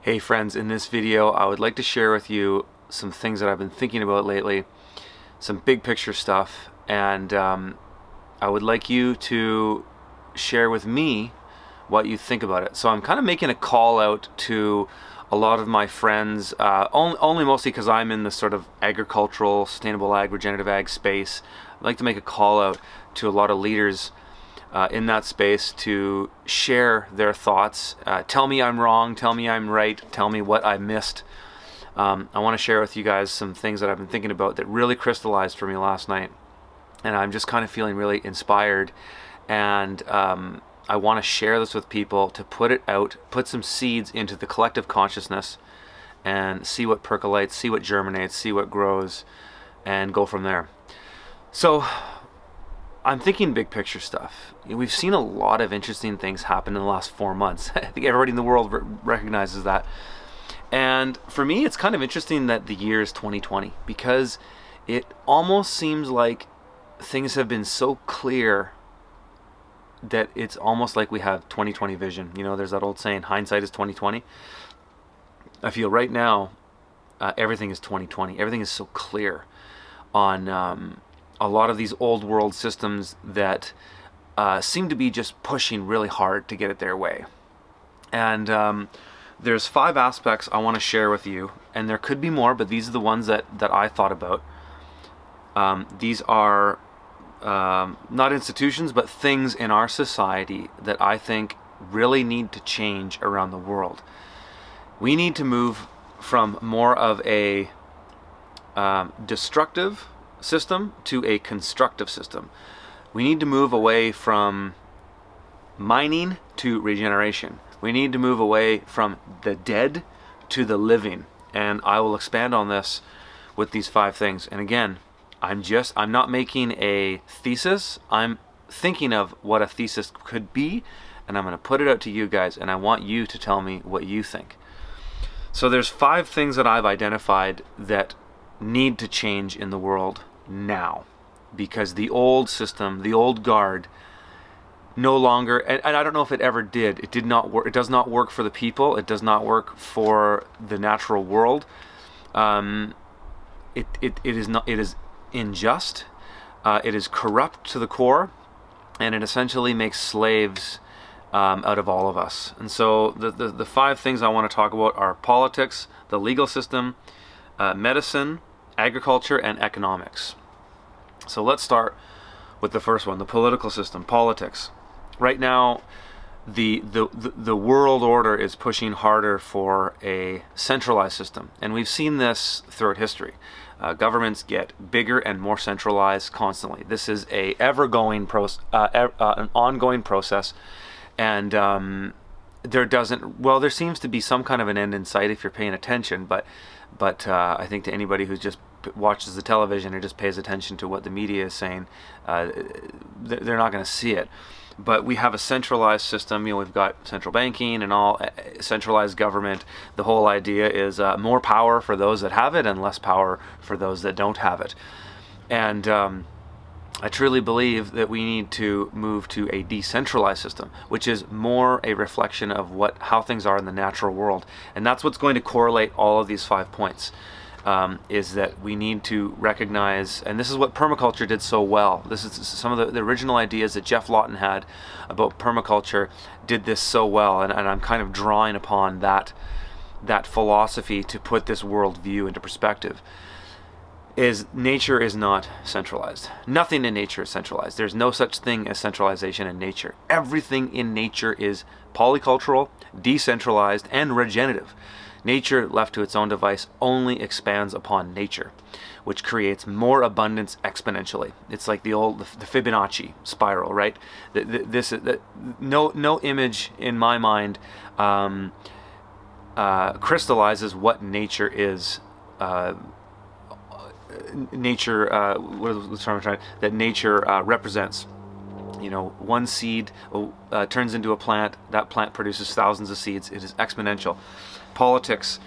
Hey friends, in this video I would like to share with you some things that I've been thinking about lately, some big picture stuff, and I would like you to share with me what you think about it. So I'm kind of making a call out to a lot of my friends, only mostly because I'm in the sort of agricultural, sustainable ag, regenerative ag space. I'd like to make a call out to a lot of leaders in that space to share their thoughts. Tell me I'm wrong, tell me I'm right, tell me what I missed. I want to share with you guys some things that I've been thinking about that really crystallized for me last night. And I'm just kind of feeling really inspired. And I want to share this with people to put it out, put some seeds into the collective consciousness and see what percolates, see what germinates, see what grows, and go from there. So I'm thinking big picture stuff. We've seen a lot of interesting things happen in the last 4 months. I think everybody in the world recognizes that. And for me, it's kind of interesting that the year is 2020 because it almost seems like things have been so clear that it's almost like we have 2020 vision. You know, there's that old saying, hindsight is 2020. I feel right now, everything is 2020. Everything is so clear on a lot of these old world systems that seem to be just pushing really hard to get it their way. And there's 5 aspects I want to share with you, and there could be more, but these are the ones that I thought about. These are not institutions, but things in our society that I think really need to change around the world. We need to move from more of a destructive system to a constructive system. We need to move away from mining to regeneration. We need to move away from the dead to the living. And I will expand on this with these 5 things. And again, I'm not making a thesis. I'm thinking of what a thesis could be, and I'm going to put it out to you guys, and I want you to tell me what you think. So there's 5 things that I've identified that need to change in the world now, because the old system, the old guard, no longer, and I don't know if it ever did. It did not work. It does not work for the people. It does not work for the natural world. It is not. It is unjust. It is corrupt to the core, and it essentially makes slaves out of all of us. And so the 5 things I want to talk about are politics, the legal system, medicine, agriculture, and economics. So let's start with the first one, the political system, politics. Right now, the world order is pushing harder for a centralized system, and we've seen this throughout history. Governments get bigger and more centralized constantly. This is an ongoing process, and there seems to be some kind of an end in sight if you're paying attention, but I think to anybody who just watches the television or just pays attention to what the media is saying, they're not going to see it. But we have a centralized system. You know, we've got central banking and all, centralized government. The whole idea is more power for those that have it and less power for those that don't have it. And I truly believe that we need to move to a decentralized system, which is more a reflection of how things are in the natural world. And that's what's going to correlate all of these 5 points. Is that we need to recognize, and this is what permaculture did so well. This is some of the original ideas that Jeff Lawton had about permaculture did this so well, and I'm kind of drawing upon that philosophy to put this worldview into perspective. Is nature is not centralized. Nothing in nature is centralized. There's no such thing as centralization in nature. Everything in nature is polycultural, decentralized, and regenerative. Nature, left to its own device, only expands upon nature, which creates more abundance exponentially. It's like the Fibonacci spiral, right? No image in my mind crystallizes what nature is. That nature represents. You know, one seed turns into a plant. That plant produces thousands of seeds. It is exponential. Politics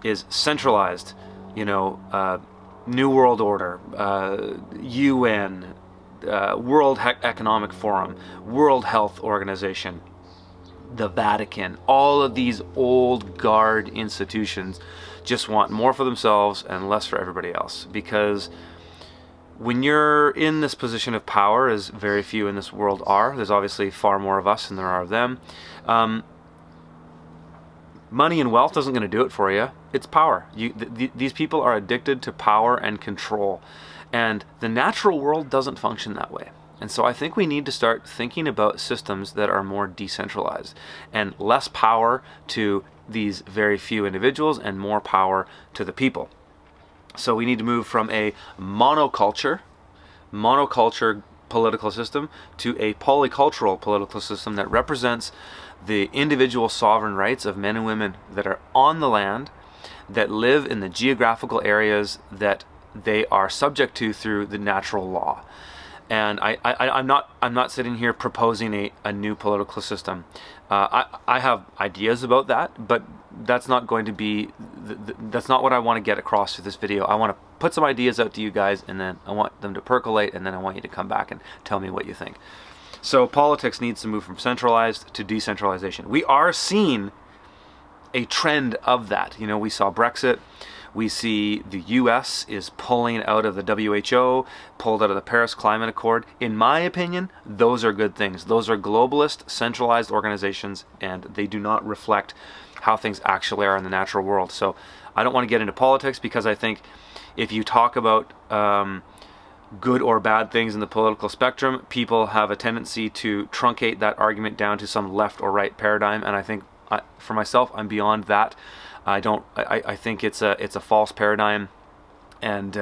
is centralized. You know, New World Order, UN, World Economic Forum, World Health Organization. the Vatican, all of these old guard institutions just want more for themselves and less for everybody else. Because when you're in this position of power, as very few in this world are, there's obviously far more of us than there are of them, money and wealth isn't going to do it for you. It's power. These people are addicted to power and control. And the natural world doesn't function that way. And so I think we need to start thinking about systems that are more decentralized and less power to these very few individuals and more power to the people. So we need to move from a monoculture political system to a polycultural political system that represents the individual sovereign rights of men and women that are on the land, that live in the geographical areas that they are subject to through the natural law. And I'm not sitting here proposing a new political system. I have ideas about that, but that's not going to be, that's not what I want to get across through this video. I want to put some ideas out to you guys, and then I want them to percolate, and then I want you to come back and tell me what you think. So politics needs to move from centralized to decentralization. We are seeing a trend of that. You know, we saw Brexit. We see the US is pulling out of the WHO, pulled out of the Paris Climate Accord. In my opinion, those are good things. Those are globalist, centralized organizations, and they do not reflect how things actually are in the natural world. So I don't want to get into politics, because I think if you talk about good or bad things in the political spectrum, people have a tendency to truncate that argument down to some left or right paradigm. And I think for myself, I'm beyond that. I think it's a false paradigm, and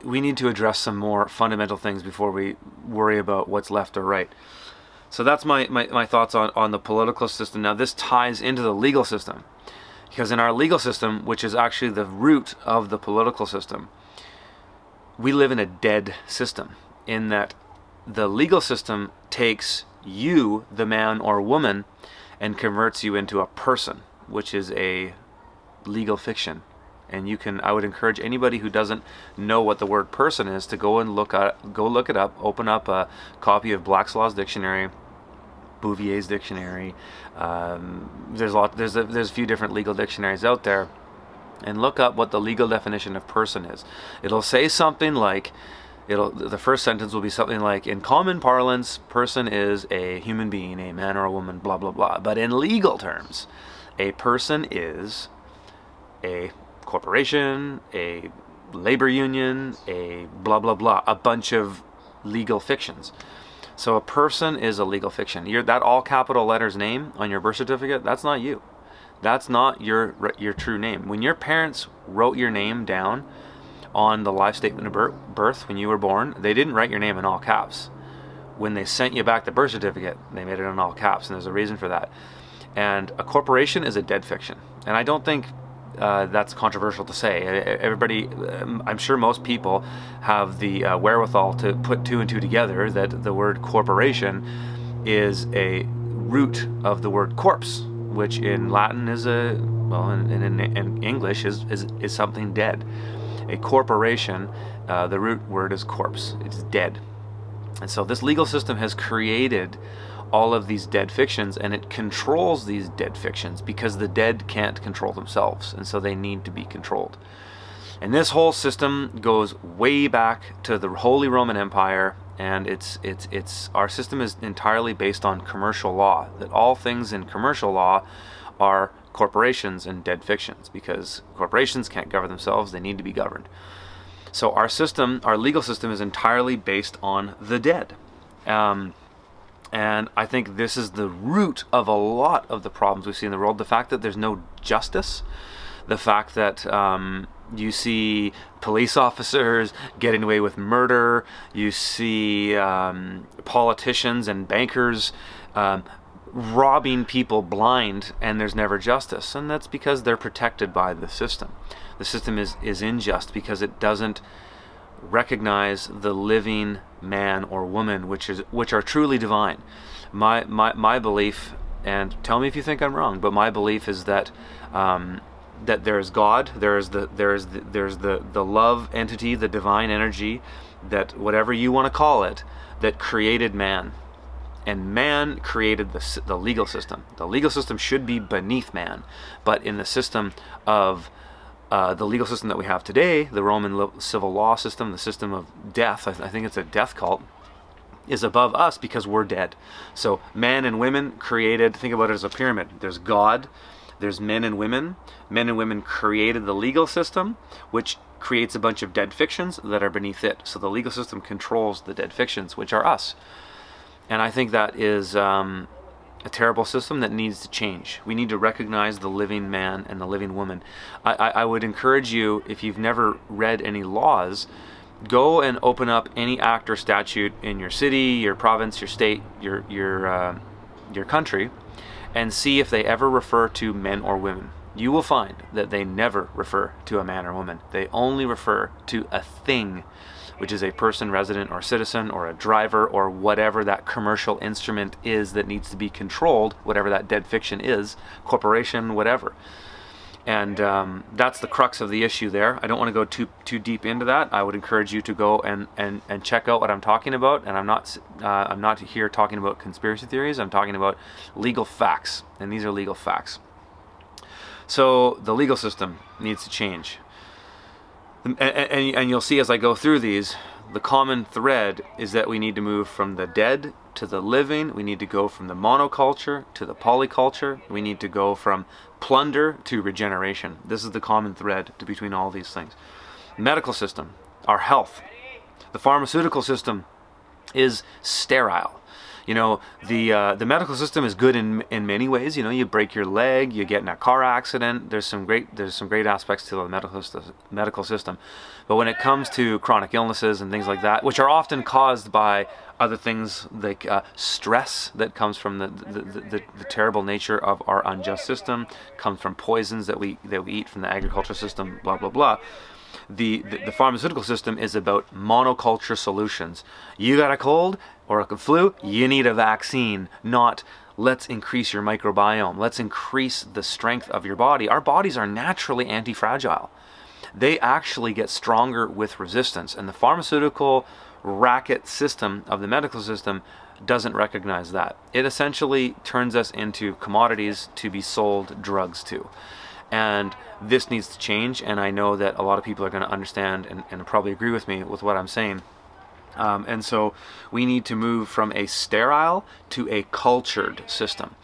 we need to address some more fundamental things before we worry about what's left or right. So that's my thoughts on the political system. Now this ties into the legal system, because in our legal system, which is actually the root of the political system, we live in a dead system, in that the legal system takes you, the man or woman, and converts you into a person, which is a legal fiction. And I would encourage anybody who doesn't know what the word person is to go look it up, open up a copy of Black's Law's dictionary, Bouvier's dictionary. There's a few different legal dictionaries out there, and look up what the legal definition of person is. It'll say something like, the first sentence will be something like, in common parlance, person is a human being, a man or a woman, blah, blah, blah. But in legal terms, a person is a corporation, a labor union, a blah, blah, blah, a bunch of legal fictions. So a person is a legal fiction. That all capital letters name on your birth certificate, that's not you. That's not your true name. When your parents wrote your name down on the live statement of birth when you were born, they didn't write your name in all caps. When they sent you back the birth certificate, they made it in all caps, and there's a reason for that. And a corporation is a dead fiction. And I don't think that's controversial to say. Everybody, I'm sure most people have the wherewithal to put two and two together, that the word corporation is a root of the word corpse, which in Latin is in English is something dead. A corporation, the root word is corpse. It's dead. And so this legal system has created all of these dead fictions, and it controls these dead fictions because the dead can't control themselves, and so they need to be controlled. And this whole system goes way back to the Holy Roman Empire, and our system is entirely based on commercial law, that all things in commercial law are corporations and dead fictions, because corporations can't govern themselves, they need to be governed. So our legal system is entirely based on the dead. And I think this is the root of a lot of the problems we see in the world. The fact that there's no justice, the fact that you see police officers getting away with murder, you see politicians and bankers robbing people blind, and there's never justice. And that's because they're protected by the system. The system is unjust because it doesn't recognize the living man or woman, which are truly divine. My belief, and tell me if you think I'm wrong, but my belief is that that there is God, there's the love entity, the divine energy, that whatever you want to call it, that created man. And man created the legal system. The legal system should be beneath man, but in the system of the legal system that we have today, the Roman civil law system, the system of death, I think it's a death cult, is above us because we're dead. So men and women created, think about it as a pyramid. There's God, there's men and women. Men and women created the legal system, which creates a bunch of dead fictions that are beneath it. So the legal system controls the dead fictions, which are us. And I think that is a terrible system that needs to change. We need to recognize the living man and the living woman. I would encourage you, if you've never read any laws, go and open up any act or statute in your city, your province, your state, your country, and see if they ever refer to men or women. You will find that they never refer to a man or woman. They only refer to a thing, which is a person, resident, or citizen, or a driver, or whatever that commercial instrument is that needs to be controlled, whatever that dead fiction is, corporation, whatever. And that's the crux of the issue there. I don't want to go too deep into that. I would encourage you to go and check out what I'm talking about. And I'm not here talking about conspiracy theories. I'm talking about legal facts, and these are legal facts. So the legal system needs to change. And you'll see as I go through these, the common thread is that we need to move from the dead to the living. We need to go from the monoculture to the polyculture. We need to go from plunder to regeneration. This is the common thread between all these things. Medical system, our health. The pharmaceutical system is sterile. You know, the medical system is good in many ways. You know, you break your leg, you get in a car accident. There's some great aspects to the medical system, but when it comes to chronic illnesses and things like that, which are often caused by other things like stress that comes from the terrible nature of our unjust system, comes from poisons that we eat from the agriculture system, blah blah blah. The pharmaceutical system is about monoculture solutions. You got a cold or a flu, you need a vaccine, not let's increase your microbiome. Let's increase the strength of your body. Our bodies are naturally anti-fragile. They actually get stronger with resistance. And the pharmaceutical racket system of the medical system doesn't recognize that. It essentially turns us into commodities to be sold drugs to. And this needs to change, and I know that a lot of people are going to understand and probably agree with me with what I'm saying. And so we need to move from a sterile to a cultured system,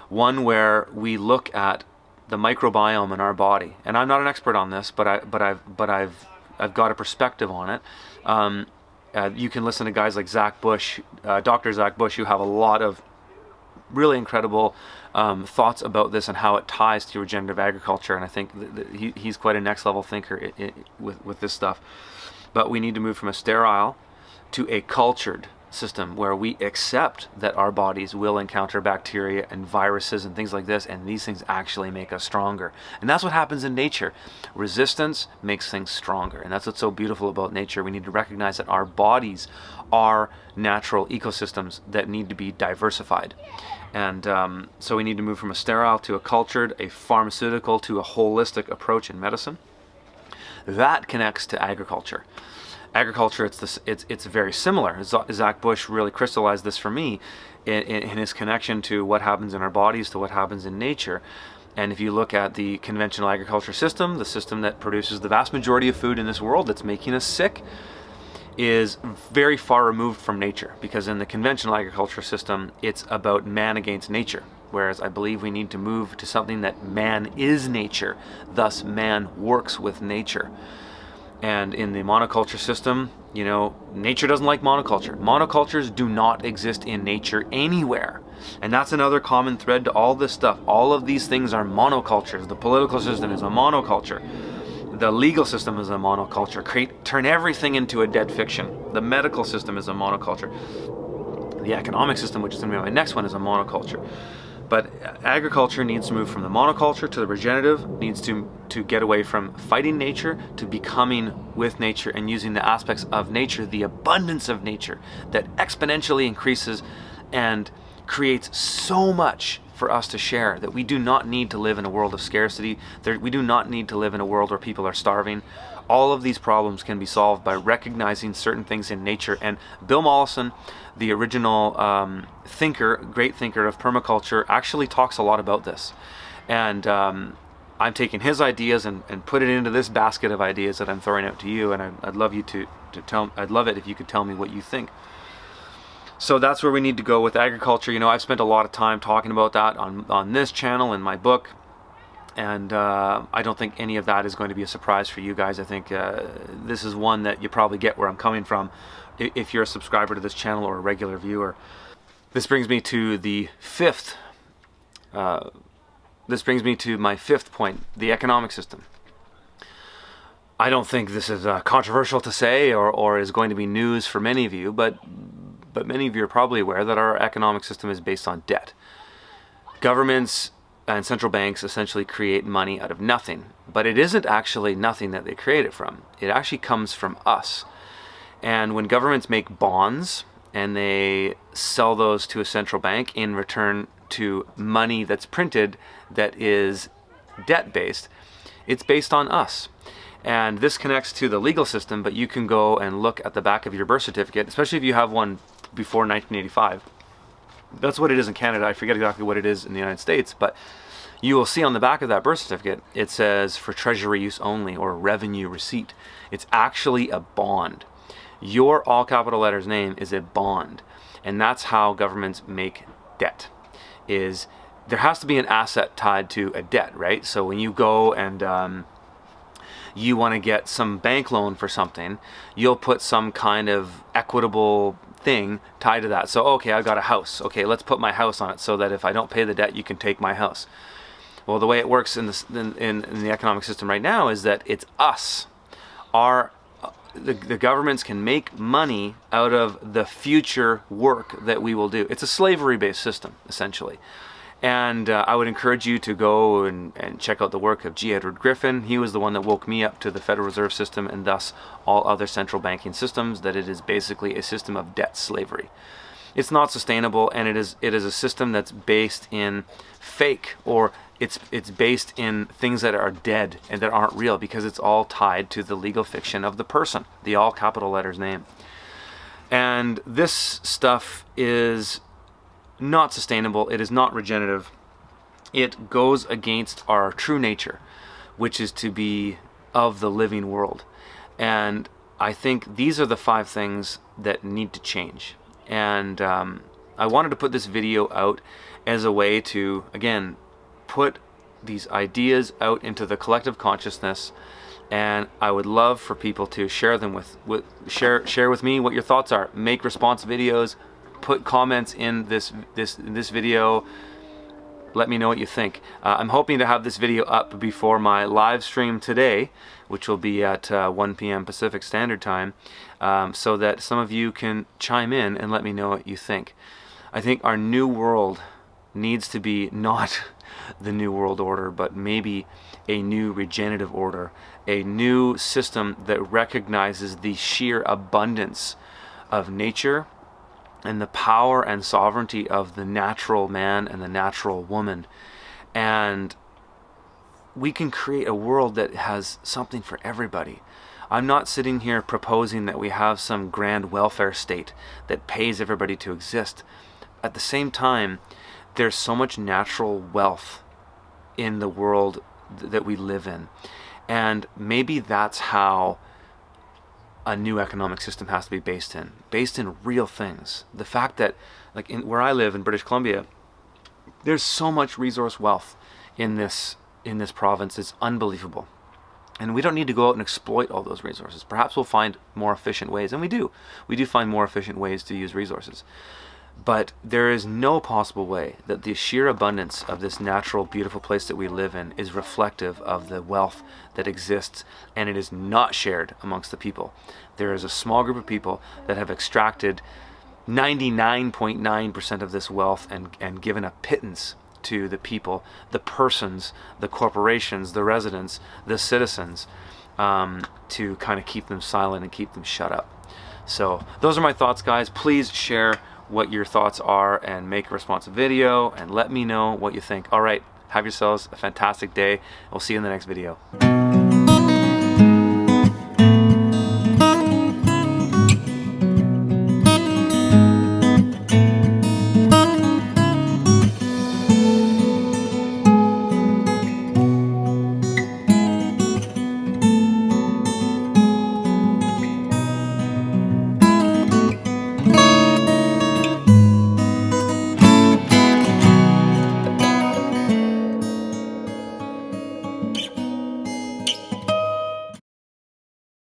one where we look at the microbiome in our body. And I'm not an expert on this, but I've got a perspective on it. You can listen to guys like Zach Bush, Dr. Zach Bush, who have a lot of really incredible thoughts about this and how it ties to regenerative agriculture. And I think he's quite a next level thinker with this stuff. But we need to move from a sterile to a cultured system where we accept that our bodies will encounter bacteria and viruses and things like this, and these things actually make us stronger. And that's what happens in nature. Resistance makes things stronger, and that's what's so beautiful about nature. We need to recognize that our bodies are natural ecosystems that need to be diversified. And so we need to move from a sterile to a cultured, a pharmaceutical to a holistic approach in medicine. That connects to agriculture. Agriculture, it's very similar. Zach Bush really crystallized this for me in his connection to what happens in our bodies to what happens in nature. And if you look at the conventional agriculture system, the system that produces the vast majority of food in this world that's making us sick, is very far removed from nature, because in the conventional agriculture system, it's about man against nature. Whereas I believe we need to move to something that man is nature, thus man works with nature. And in the monoculture system, you know, nature doesn't like monoculture. Monocultures do not exist in nature anywhere. And that's another common thread to all this stuff. All of these things are monocultures. The political system is a monoculture. The legal system is a monoculture. Turn everything into a dead fiction. The medical system is a monoculture. The economic system, which is going to be my next one, is a monoculture. But agriculture needs to move from the monoculture to the regenerative, needs to get away from fighting nature to becoming with nature and using the aspects of nature, the abundance of nature that exponentially increases and creates so much for us to share, that we do not need to live in a world of scarcity. We do not need to live in a world where people are starving. All of these problems can be solved by recognizing certain things in nature. And Bill Mollison, the original great thinker of permaculture, actually talks a lot about this. And I'm taking his ideas and put it into this basket of ideas that I'm throwing out to you. And I'd love you to tell. I'd love it if you could tell me what you think. So that's where we need to go with agriculture. You know, I've spent a lot of time talking about that on this channel, in my book. And I don't think any of that is going to be a surprise for you guys. I think this is one that you probably get where I'm coming from if you're a subscriber to this channel or a regular viewer. This brings me to the fifth. This brings me to my fifth point: the economic system. I don't think this is controversial to say, or is going to be news for many of you, but many of you are probably aware that our economic system is based on debt. Governments and central banks essentially create money out of nothing, but it isn't actually nothing that they create it from. It actually comes from us. And when governments make bonds and they sell those to a central bank in return to money that's printed that is debt-based, it's based on us. And this connects to the legal system, but you can go and look at the back of your birth certificate, especially if you have one before 1985. That's what it is in Canada. I forget exactly what it is in the United States, but you will see on the back of that birth certificate, it says for treasury use only, or revenue receipt. It's actually a bond. Your all capital letters name is a bond. And that's how governments make debt. Is there has to be an asset tied to a debt, right? So when you go and you want to get some bank loan for something, you'll put some kind of equitable thing tied to that. So, okay, I've got a house. Okay, let's put my house on it so that if I don't pay the debt, you can take my house. Well, the way it works in the economic system right now is that it's us. The governments can make money out of the future work that we will do. It's a slavery-based system, essentially. And I would encourage you to go and check out the work of G. Edward Griffin. He was the one that woke me up to the Federal Reserve System and thus all other central banking systems, that it is basically a system of debt slavery. It's not sustainable, and it is a system that's based in fake, or it's based in things that are dead and that aren't real, because it's all tied to the legal fiction of the person, the all capital letters name. And this stuff is not sustainable. It is not regenerative. It goes against our true nature, which is to be of the living world. And I think these are the 5 things that need to change. And I wanted to put this video out as a way to, again, put these ideas out into the collective consciousness. And I would love for people to share them share with me what your thoughts are. Make response videos. Put comments in this video. Let me know what you think. I'm hoping to have this video up before my live stream today, which will be at 1 p.m. Pacific Standard Time, so that some of you can chime in and let me know what you think. I think our new world needs to be not the New World Order, but maybe a new regenerative order, a new system that recognizes the sheer abundance of nature and the power and sovereignty of the natural man and the natural woman. And we can create a world that has something for everybody. I'm not sitting here proposing that we have some grand welfare state that pays everybody to exist. At the same time, there's so much natural wealth in the world that we live in. And maybe that's how a new economic system has to be based in real things. The fact that, like where I live in British Columbia, there's so much resource wealth in this province. It's unbelievable. And we don't need to go out and exploit all those resources. Perhaps we'll find more efficient ways, and we do find more efficient ways to use resources. But there is no possible way that the sheer abundance of this natural, beautiful place that we live in is reflective of the wealth that exists, and it is not shared amongst the people. There is a small group of people that have extracted 99.9% of this wealth and given a pittance to the people, the persons, the corporations, the residents, the citizens, to kind of keep them silent and keep them shut up. So those are my thoughts, guys. Please share what your thoughts are and make a responsive video and let me know what you think. All right, have yourselves a fantastic day. We'll see you in the next video.